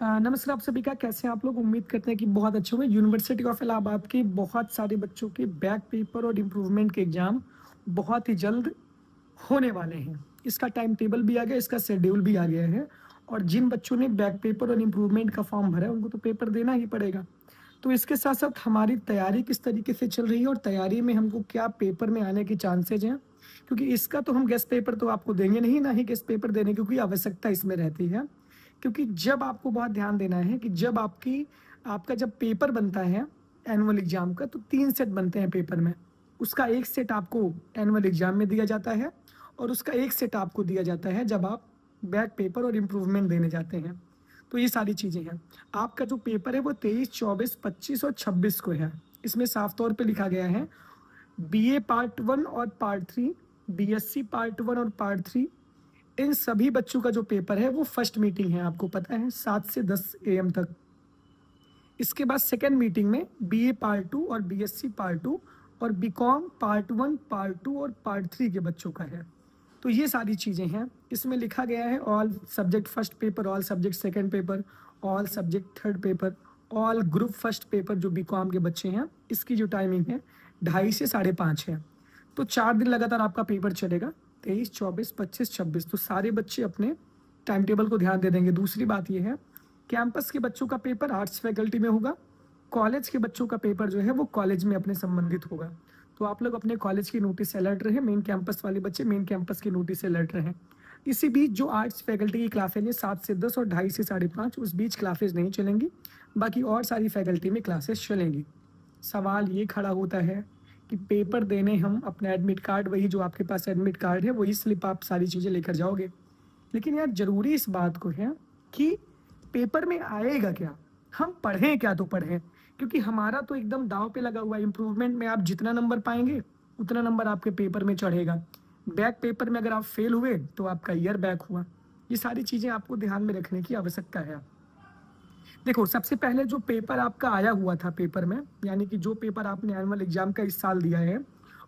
नमस्कार आप सभी का, कैसे हैं आप लोग? उम्मीद करते हैं कि बहुत अच्छे होंगे। यूनिवर्सिटी ऑफ इलाहाबाद के बहुत सारे बच्चों के बैक पेपर और इम्प्रूवमेंट के एग्जाम बहुत ही जल्द होने वाले हैं। इसका टाइम टेबल भी आ गया, इसका शेड्यूल भी आ गया है। और जिन बच्चों ने बैक पेपर और इम्प्रूवमेंट का फॉर्म भरा है उनको तो पेपर देना ही पड़ेगा। तो इसके साथ साथ हमारी तैयारी किस तरीके से चल रही है और तैयारी में हमको क्या पेपर में आने के चांसेज हैं, क्योंकि इसका तो हम गेस्ट पेपर तो आपको देंगे नहीं, ना ही गेस्ट पेपर देने की कोई आवश्यकता इसमें रहती है। क्योंकि जब आपको बहुत ध्यान देना है कि जब आपका जब पेपर बनता है एनुअल एग्जाम का, तो 3 सेट बनते हैं पेपर में। उसका एक सेट आपको एनुअल एग्जाम में दिया जाता है और उसका एक सेट आपको दिया जाता है जब आप बैक पेपर और इम्प्रूवमेंट देने जाते हैं। तो ये सारी चीज़ें हैं। आपका जो पेपर है वो 23, 24, 25 और 26 को है। इसमें साफ तौर पे लिखा गया है बीए पार्ट 1 और पार्ट 3, बीएससी पार्ट 1 और पार्ट 3, इन सभी बच्चों का जो पेपर है वो फर्स्ट मीटिंग है, आपको पता है, 7 से 10 AM तक। इसके बाद सेकेंड मीटिंग में बीए पार्ट 2 और बीएससी पार्ट 2 और बीकॉम पार्ट 1, पार्ट 2 और पार्ट 3 के बच्चों का है। तो ये सारी चीज़ें हैं। इसमें लिखा गया है all subject first paper, all subject second paper, all subject third paper, all group first paper जो बीकॉम के बच्चे हैं। इसकी जो टाइमिंग है 2:30 से 5:30 है। तो 4 दिन लगातार आपका पेपर चलेगा, 23, 24, 25, 26। तो सारे बच्चे अपने टाइम टेबल को ध्यान दे देंगे। दूसरी बात यह है, कैंपस के बच्चों का पेपर आर्ट्स फैकल्टी में होगा, कॉलेज के बच्चों का पेपर जो है वो कॉलेज में अपने संबंधित होगा। तो आप लोग अपने कॉलेज की नोटिस से अलर्ट रहें, मेन कैंपस वाले बच्चे मेन कैंपस की नोटिस से अलर्ट रहें। इसी बीच जो आर्ट्स फैकल्टी की क्लासेज हैं 7 से 10 और 2:30 से 5:30, उस बीच क्लासेज नहीं चलेंगी, बाकी और सारी फैकल्टी में क्लासेस चलेंगी। सवाल ये खड़ा होता है कि पेपर देने हम अपना एडमिट कार्ड, वही जो आपके पास एडमिट कार्ड है वही स्लिप आप सारी चीज़ें लेकर जाओगे। लेकिन यार ज़रूरी इस बात को है कि पेपर में आएगा क्या, हम पढ़ें क्या तो पढ़ें, क्योंकि हमारा तो एकदम दांव पे लगा हुआ है। इम्प्रूवमेंट में आप जितना नंबर पाएंगे उतना नंबर आपके पेपर में चढ़ेगा। बैक पेपर में अगर आप फेल हुए तो आपका ईयर बैक हुआ। ये सारी चीज़ें आपको ध्यान में रखने की आवश्यकता है। देखो, सबसे पहले जो पेपर आपका आया हुआ था पेपर में, यानी कि जो पेपर आपने एनुअल एग्जाम का इस साल दिया है,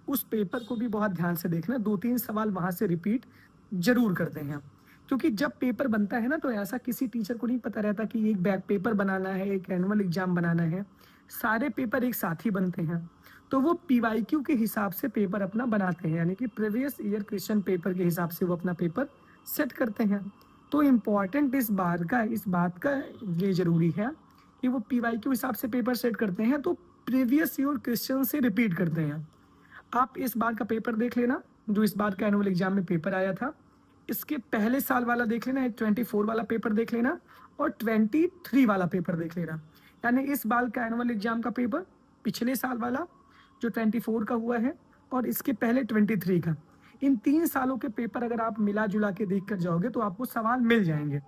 उस पेपर को भी बहुत ध्यान से देखना। 2-3 सवाल वहां से रिपीट जरूर करते हैं, क्योंकि जब पेपर बनता है ना तो ऐसा किसी टीचर को नहीं पता रहता कि एक बैक पेपर बनाना है, एक एनुअल एग्जाम बनाना है। सारे पेपर एक साथ ही बनते हैं। तो वो PYQ के हिसाब से पेपर अपना बनाते हैं, यानी कि प्रीवियस ईयर क्वेश्चन पेपर के हिसाब से वो अपना पेपर सेट करते हैं। तो इम्पॉर्टेंट इस बात का ये जरूरी है कि वो PYQ हिसाब से पेपर सेट करते हैं, तो प्रीवियस ईयर क्वेश्चन से रिपीट करते हैं। आप इस बार का पेपर देख लेना, जो इस बार का एनुअल एग्जाम में पेपर आया था, इसके पहले साल वाला देख लेना, 24 वाला पेपर देख लेना और 23 वाला पेपर देख लेना। यानी इस बार का एनुअल एग्जाम का पेपर, पिछले साल वाला जो 24 का हुआ है और इसके पहले 23 का, इन 3 सालों के पेपर अगर आप मिला जुला के देख कर जाओगे तो आपको सवाल मिल जाएंगे।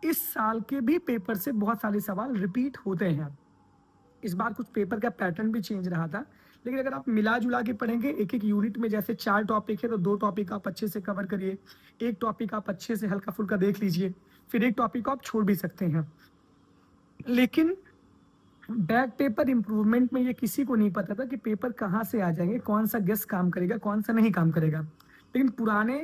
इस साल के भी पेपर से बहुत सारे सवाल रिपीट होते हैं। इस बार कुछ पेपर का पैटर्न भी चेंज रहा था, लेकिन अगर आप मिला जुला के पढ़ेंगे, एक एक यूनिट में जैसे 4 टॉपिक है तो 2 टॉपिक आप अच्छे से कवर करिए, एक टॉपिक आप अच्छे से हल्का फुल्का देख लीजिए, फिर एक टॉपिक आप छोड़ भी सकते हैं। लेकिन बैक पेपर इम्प्रूवमेंट में ये किसी को नहीं पता था कि पेपर कहाँ से आ जाएंगे, कौन सा गेस काम करेगा, कौन सा नहीं काम करेगा। लेकिन पुराने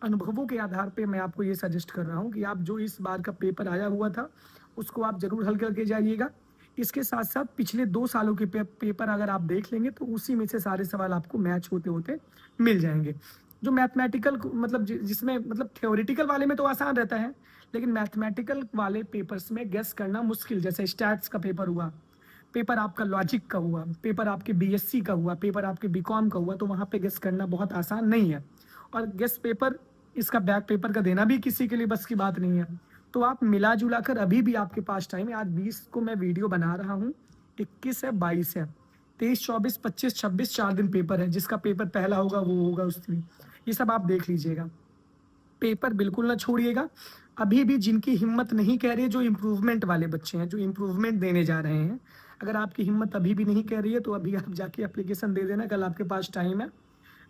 अनुभवों के आधार पे मैं आपको ये सजेस्ट कर रहा हूँ कि आप जो इस बार का पेपर आया हुआ था उसको आप जरूर हल करके जाइएगा। इसके साथ साथ पिछले 2 सालों के पेपर अगर आप देख लेंगे तो उसी में से सारे सवाल आपको मैच होते होते मिल जाएंगे। जो मैथमेटिकल मतलब जिसमें मतलब थ्योरेटिकल वाले में तो आसान रहता है, लेकिन मैथमेटिकल वाले पेपर्स में गेस करना मुश्किल, जैसे स्टैट्स का पेपर हुआ, पेपर आपका लॉजिक का हुआ, पेपर आपके BSc का हुआ, पेपर आपके बीकॉम का हुआ, तो वहाँ पे गेस करना बहुत आसान नहीं है। और गेस पेपर इसका बैक पेपर का देना भी किसी के लिए बस की बात नहीं है। तो आप मिला जुला कर, अभी भी आपके पास टाइम है। आज 20 को मैं वीडियो बना रहा हूँ, 21 है, 22 है, 23, 24, 25, 26 4 दिन पेपर है। जिसका पेपर पहला होगा वो होगा उसमें, ये सब आप देख लीजिएगा। पेपर बिल्कुल ना छोड़िएगा। अभी भी जिनकी हिम्मत नहीं कह रही है, जो इम्प्रूवमेंट वाले बच्चे हैं, जो इम्प्रूवमेंट देने जा रहे हैं, अगर आपकी हिम्मत अभी भी नहीं कह रही है तो अभी आप जाके एप्लीकेशन दे देना। कल आपके पास टाइम है,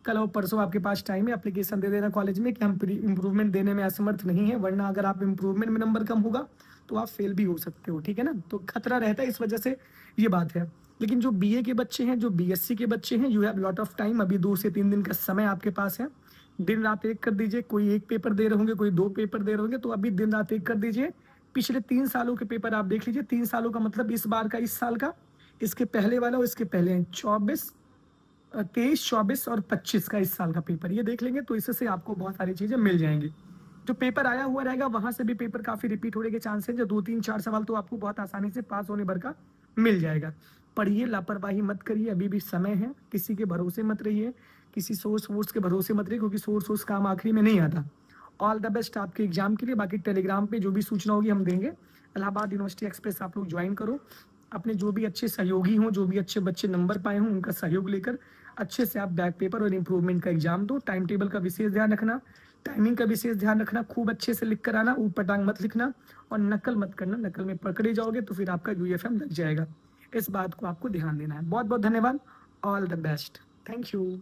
कल और परसों आपके पास टाइम है, एप्लीकेशन दे देना कॉलेज में कि हम इम्प्रूवमेंट देने में असमर्थ नहीं है। वरना अगर आप इम्प्रूवमेंट में नंबर कम होगा तो आप फेल भी हो सकते हो, ठीक है ना। तो खतरा रहता है, इस वजह से ये बात है। लेकिन जो BA के बच्चे हैं, जो BSc के बच्चे हैं, you have lot of time. अभी 2 से 3 दिन का समय आपके पास है। दिन रात एक कर दीजिए। कोई एक पेपर दे रहे होंगे, कोई 2 पेपर दे रहे होंगे, तो अभी दिन रात एक कर दीजिए। पिछले 3 सालों के पेपर आप देख लीजिए, 3 सालों का मतलब इस बार का, इस साल का, इसके पहले वाला और इसके पहले 24 23, 24 और 25 का इस साल का पेपर ये देख लेंगे तो इससे आपको बहुत सारी चीज़ें मिल जाएँगी। जो पेपर आया हुआ रहेगा वहाँ से भी पेपर काफ़ी रिपीट होने के चांस है, जो 2, 3, 4 सवाल तो आपको बहुत आसानी से पास होने भर का मिल जाएगा। पढ़िए, लापरवाही मत करिए, अभी भी समय है, किसी के भरोसे मत रहिए, किसी सोर्स वोर्स के भरोसे मत रहिए क्योंकि सोर्स वोर्स काम आखिरी में नहीं आता। ऑल द बेस्ट आपके एग्जाम के लिए। बाकी टेलीग्राम पे जो भी सूचना होगी हम देंगे। इलाहाबाद यूनिवर्सिटी एक्सप्रेस आप लोग ज्वाइन करो, अपने जो भी अच्छे सहयोगी हों, जो भी अच्छे बच्चे नंबर पाए हों, उनका सहयोग लेकर अच्छे से आप बैक पेपर और इम्प्रूवमेंट का एग्जाम दो। टाइम टेबल का विशेष ध्यान रखना, टाइमिंग का विशेष ध्यान रखना, खूब अच्छे से लिख कर आना, ऊट-पटांग मत लिखना और नकल मत करना, नकल में पकड़े जाओगे तो फिर आपका यूएफएम लग जाएगा। इस बात को आपको ध्यान देना है। बहुत-बहुत धन्यवाद। All the best. Thank you.